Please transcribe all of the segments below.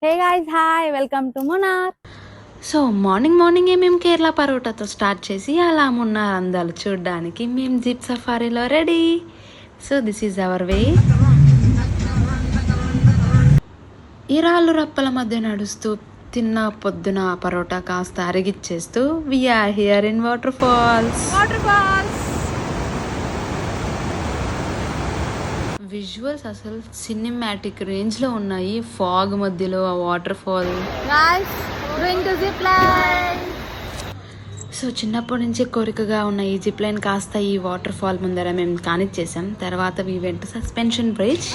Hey guys hi welcome to Munnar. So మార్నింగే మేము Kerala పరోటాతో start చేసి అలా మున్నార్ అందాలు చూడడానికి మేము జీప్ సఫారీలో ready. So this is our way. ఈ రాళ్ళు రప్పల మధ్య నడుస్తూ తిన్న పొద్దున పరోటా కాస్త అరిగిచ్చేస్తూ we are here in water falls. Visuals అసలు సినిమాటిక్ రేంజ్లో ఉన్నాయి. ఫాగ్ మధ్యలో ఆ వాటర్ ఫాల్. సో చిన్నప్పటి నుంచి కోరికగా ఉన్న ఈ జిప్ లైన్ కాస్త ఈ వాటర్ ఫాల్ ముందర మేము కానిచ్చేసాం. తర్వాత we went suspension bridge.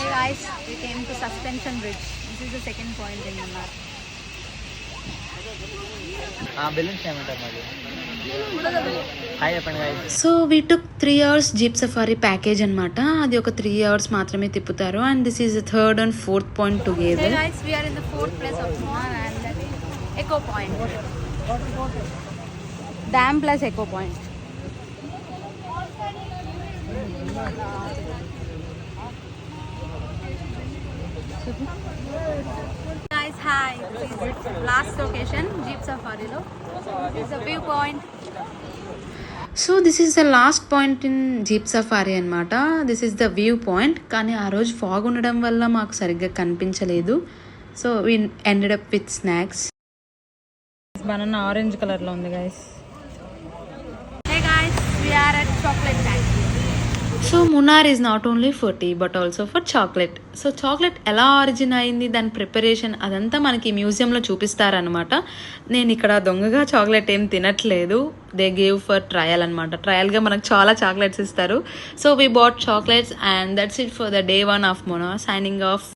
So we took 3 hours jeep safari package అనమాట. అది ఒక 3 hours మాత్రమే తిప్పుతారు. And this is the third and fourth point together. Echo point dam plus echo point. Guys, hi. This is last location, Jeep Safari lo. This is a view point. So this is the last point in jeep safari అనమాట. This is the view point. కానీ ఆ రోజు fog ఉండడం వల్ల మాకు సరిగ్గా కనిపించలేదు. So we ended up with snacks. Banana orange కలర్లో ఉంది guys. Hey guys, we are at Chocolate Factory. So Munnar is not only for tea but also for chocolate. So chocolate ఎలా ఆరిజిన్ అయింది, దాని ప్రిపరేషన్ అదంతా మనకి మ్యూజియంలో చూపిస్తారనమాట. నేను ఇక్కడ దొంగగా చాక్లెట్ ఏం తినట్లేదు. దే గేవ్ ఫర్ ట్రయల్ అనమాట. ట్రయల్గా మనకు చాలా చాక్లెట్స్ ఇస్తారు. So we bought chocolates and that's it for the day 1 of Munnar. Signing off.